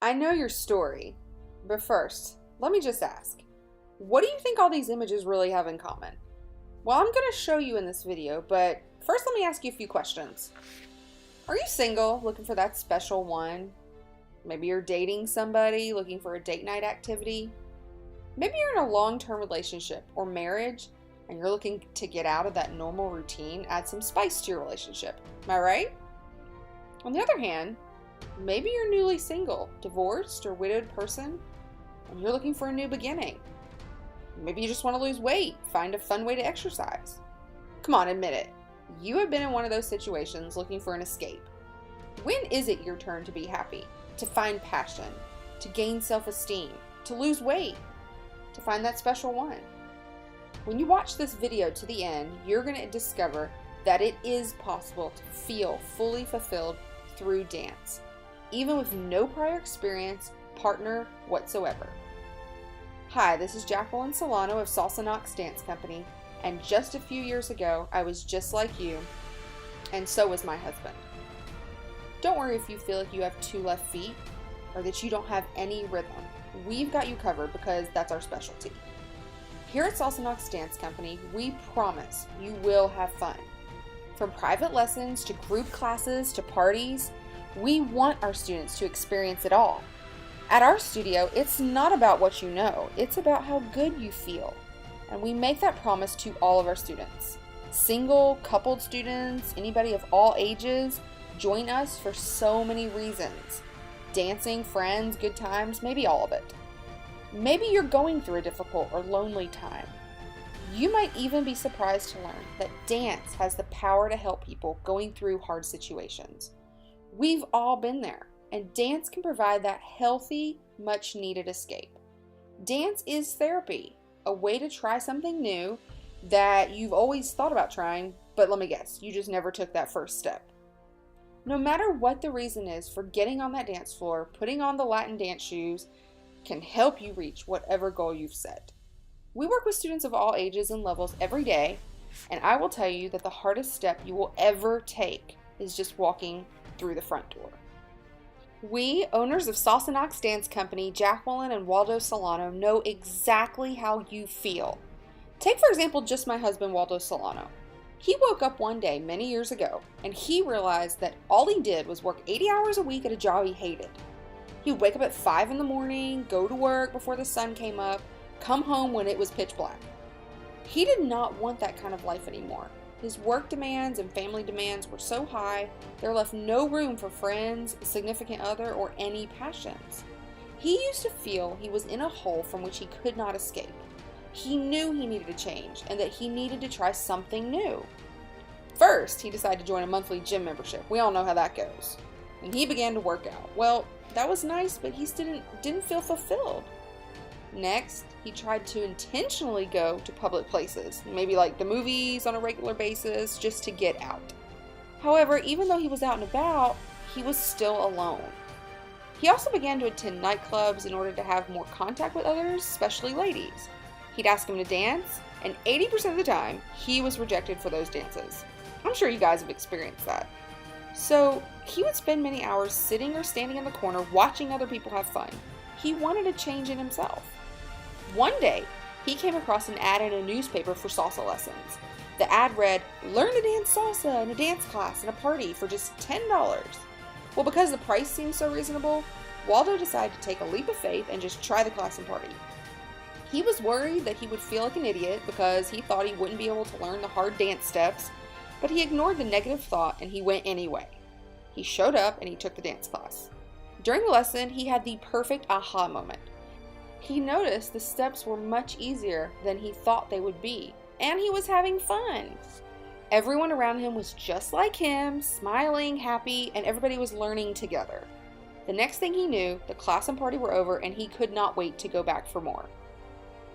I know your story, but first, let me just ask, what do you think all these images really have in common? Well, I'm going to show you in this video, but first let me ask you a few questions. Are you single, looking for that special one? Maybe you're dating somebody, looking for a date night activity. Maybe you're in a long-term relationship or marriage, and you're looking to get out of that normal routine, add some spice to your relationship. Am I right? On the other hand, maybe you're newly single, divorced, or widowed person, and you're looking for a new beginning. Maybe you just want to lose weight, find a fun way to exercise. Come on, admit it. You have been in one of those situations looking for an escape. When is it your turn to be happy, to find passion, to gain self-esteem, to lose weight, to find that special one? When you watch this video to the end, you're going to discover that it is possible to feel fully fulfilled through dance, even with no prior experience, partner whatsoever. Hi, this is Jacqueline Solano of Salsa Knox Dance Company, and just a few years ago, I was just like you, and so was my husband. Don't worry if you feel like you have two left feet, or that you don't have any rhythm. We've got you covered because that's our specialty. Here at Salsa Knox Dance Company, we promise you will have fun. From private lessons to group classes to parties, we want our students to experience it all. At our studio, it's not about what you know, it's about how good you feel. And we make that promise to all of our students. Single, coupled students, anybody of all ages, join us for so many reasons. Dancing, friends, good times, maybe all of it. Maybe you're going through a difficult or lonely time. You might even be surprised to learn that dance has the power to help people going through hard situations. We've all been there, and dance can provide that healthy, much-needed escape. Dance is therapy, a way to try something new that you've always thought about trying, but let me guess, you just never took that first step. No matter what the reason is for getting on that dance floor, putting on the Latin dance shoes can help you reach whatever goal you've set. We work with students of all ages and levels every day, and I will tell you that the hardest step you will ever take is just walking through the front door. We, owners of Salsa Knox Dance Company, Jacqueline and Waldo Solano, know exactly how you feel. Take, for example, just my husband, Waldo Solano. He woke up one day many years ago, and he realized that all he did was work 80 hours a week at a job he hated. He would wake up at 5 in the morning, go to work before the sun came up, come home when it was pitch black. He did not want that kind of life anymore. His work demands and family demands were so high, there left no room for friends, a significant other, or any passions. He used to feel he was in a hole from which he could not escape. He knew he needed a change and that he needed to try something new. First, he decided to join a monthly gym membership. We all know how that goes. And he began to work out. Well, that was nice, but he still didn't feel fulfilled. Next, he tried to intentionally go to public places, maybe like the movies on a regular basis, just to get out. However, even though he was out and about, he was still alone. He also began to attend nightclubs in order to have more contact with others, especially ladies. He'd ask them to dance, and 80% of the time, he was rejected for those dances. I'm sure you guys have experienced that. So, he would spend many hours sitting or standing in the corner watching other people have fun. He wanted a change in himself. One day, he came across an ad in a newspaper for salsa lessons. The ad read, "Learn to dance salsa in a dance class and a party for just $10. Well, because the price seemed so reasonable, Waldo decided to take a leap of faith and just try the class and party. He was worried that he would feel like an idiot because he thought he wouldn't be able to learn the hard dance steps, but he ignored the negative thought and he went anyway. He showed up and he took the dance class. During the lesson, he had the perfect aha moment. He noticed the steps were much easier than he thought they would be, and he was having fun. Everyone around him was just like him, smiling, happy, and everybody was learning together. The next thing he knew, the class and party were over and he could not wait to go back for more.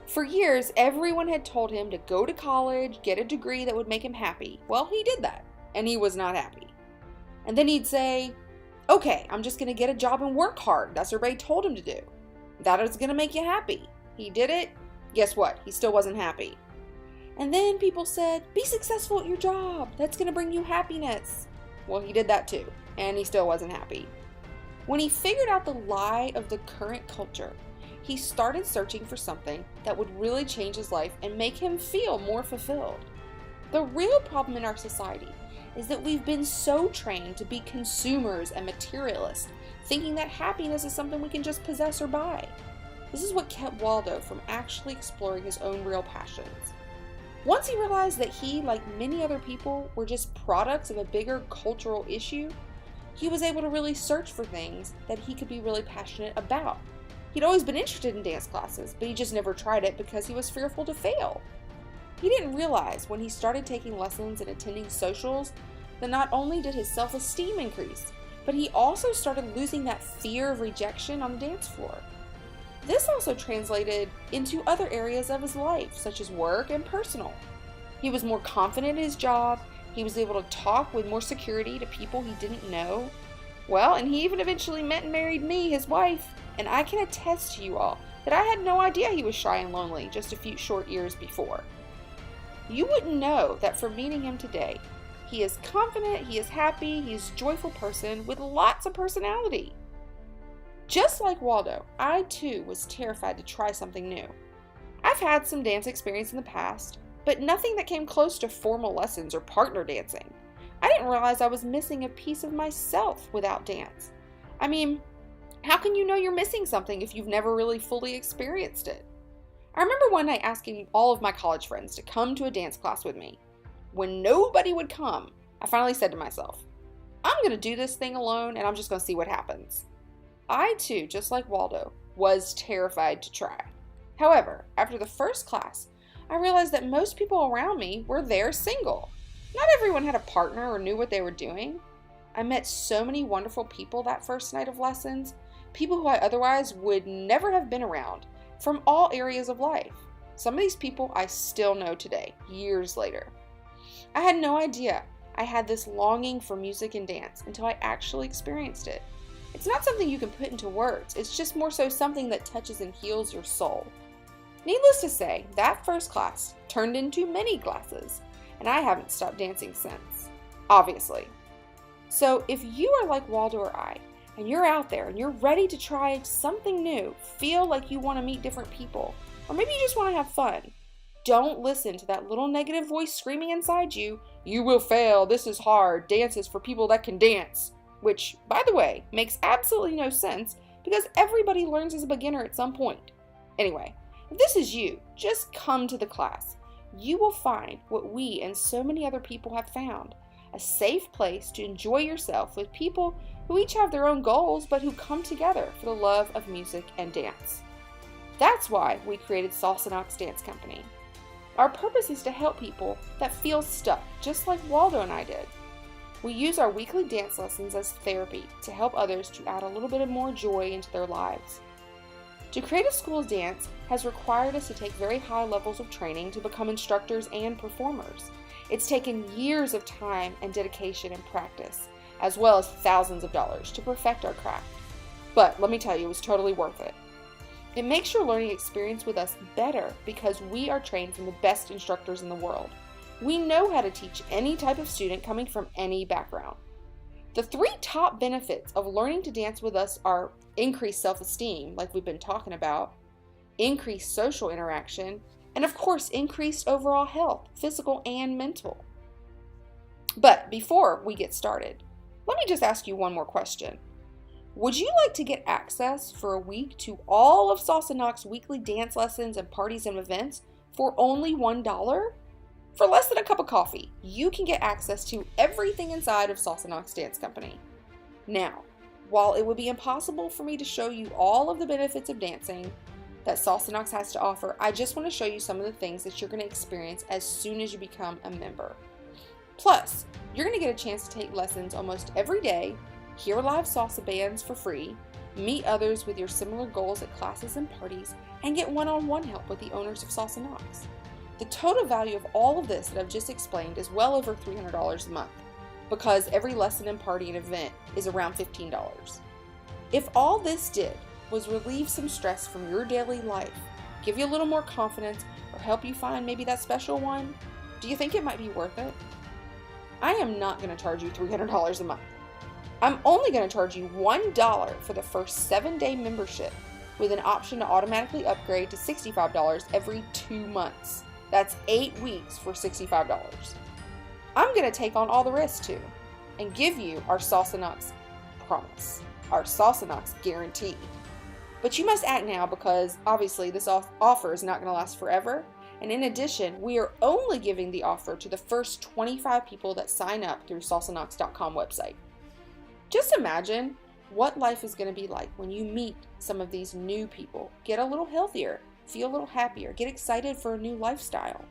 For years, everyone had told him to go to college, get a degree that would make him happy. Well, he did that, and he was not happy. And then he'd say, "Okay, I'm just going to get a job and work hard. That's what everybody told him to do. That is going to make you happy." He did it. Guess what? He still wasn't happy. And then people said, "Be successful at your job. That's going to bring you happiness." Well, he did that too, and he still wasn't happy. When he figured out the lie of the current culture, he started searching for something that would really change his life and make him feel more fulfilled. The real problem in our society is that we've been so trained to be consumers and materialists, thinking that happiness is something we can just possess or buy. This is what kept Waldo from actually exploring his own real passions. Once he realized that he, like many other people, were just products of a bigger cultural issue, he was able to really search for things that he could be really passionate about. He'd always been interested in dance classes, but he just never tried it because he was fearful to fail. He didn't realize when he started taking lessons and attending socials that not only did his self-esteem increase, but he also started losing that fear of rejection on the dance floor. This also translated into other areas of his life, such as work and personal. He was more confident in his job, he was able to talk with more security to people he didn't know. Well, and he even eventually met and married me, his wife, and I can attest to you all that I had no idea he was shy and lonely just a few short years before. You wouldn't know that from meeting him today. He is confident, he is happy, he is a joyful person with lots of personality. Just like Waldo, I too was terrified to try something new. I've had some dance experience in the past, but nothing that came close to formal lessons or partner dancing. I didn't realize I was missing a piece of myself without dance. I mean, how can you know you're missing something if you've never really fully experienced it? I remember one night asking all of my college friends to come to a dance class with me. When nobody would come, I finally said to myself, I'm going to do this thing alone and I'm just going to see what happens. I too, just like Waldo, was terrified to try. However, after the first class, I realized that most people around me were there single. Not everyone had a partner or knew what they were doing. I met so many wonderful people that first night of lessons, people who I otherwise would never have been around, from all areas of life. Some of these people I still know today, years later. I had no idea I had this longing for music and dance until I actually experienced it. It's not something you can put into words, it's just more so something that touches and heals your soul. Needless to say, that first class turned into many classes, and I haven't stopped dancing since, obviously. So if you are like Waldo or I, and you're out there and you're ready to try something new, feel like you want to meet different people, or maybe you just want to have fun, don't listen to that little negative voice screaming inside you, "You will fail, this is hard, dance is for people that can dance," which, by the way, makes absolutely no sense because everybody learns as a beginner at some point. Anyway, if this is you, just come to the class. You will find what we and so many other people have found, a safe place to enjoy yourself with people who each have their own goals but who come together for the love of music and dance. That's why we created Salsa Knox Dance Company. Our purpose is to help people that feel stuck, just like Waldo and I did. We use our weekly dance lessons as therapy to help others to add a little bit of more joy into their lives. To create a school of dance has required us to take very high levels of training to become instructors and performers. It's taken years of time and dedication and practice, as well as thousands of dollars to perfect our craft. But let me tell you, it was totally worth it. It makes your learning experience with us better because we are trained from the best instructors in the world. We know how to teach any type of student coming from any background. The 3 top benefits of learning to dance with us are increased self-esteem, like we've been talking about, increased social interaction, and of course, increased overall health, physical and mental. But before we get started, let me just ask you one more question. Would you like to get access for a week to all of Salsa Knox weekly dance lessons and parties and events for only $1? For less than a cup of coffee, you can get access to everything inside of Salsa Knox Dance Company. Now, while it would be impossible for me to show you all of the benefits of dancing that Salsa Knox has to offer, I just want to show you some of the things that you're going to experience as soon as you become a member. Plus, you're going to get a chance to take lessons almost every day, hear live salsa bands for free, meet others with your similar goals at classes and parties, and get one-on-one help with the owners of Salsa Knox. The total value of all of this that I've just explained is well over $300 a month, because every lesson and party and event is around $15. If all this did was relieve some stress from your daily life, give you a little more confidence, or help you find maybe that special one, do you think it might be worth it? I am not going to charge you $300 a month. I'm only going to charge you $1 for the first 7-day membership with an option to automatically upgrade to $65 every 2 months. That's 8 weeks for $65. I'm going to take on all the rest too and give you our Salsa Knox promise, our Salsa Knox guarantee. But you must act now because obviously this offer is not going to last forever. And in addition, we are only giving the offer to the first 25 people that sign up through salsaknox.com website. Just imagine what life is going to be like when you meet some of these new people, get a little healthier, feel a little happier, get excited for a new lifestyle.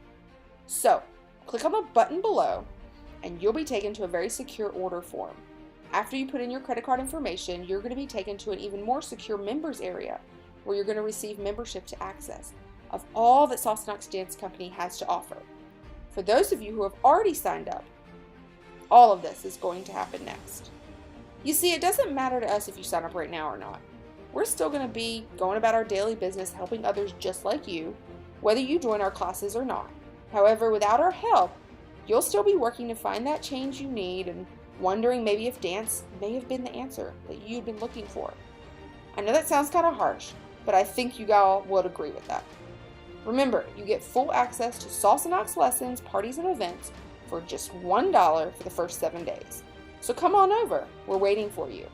So, click on the button below and you'll be taken to a very secure order form. After you put in your credit card information, you're going to be taken to an even more secure members area where you're going to receive membership to access of all that Salsa Knox Dance Company has to offer. For those of you who have already signed up, all of this is going to happen next. You see, it doesn't matter to us if you sign up right now or not. We're still going to be going about our daily business helping others just like you, whether you join our classes or not. However, without our help, you'll still be working to find that change you need and wondering maybe if dance may have been the answer that you've been looking for. I know that sounds kind of harsh, but I think you all would agree with that. Remember, you get full access to Salsa Knox lessons, parties, and events for just $1 for the first 7 days. So come on over. We're waiting for you.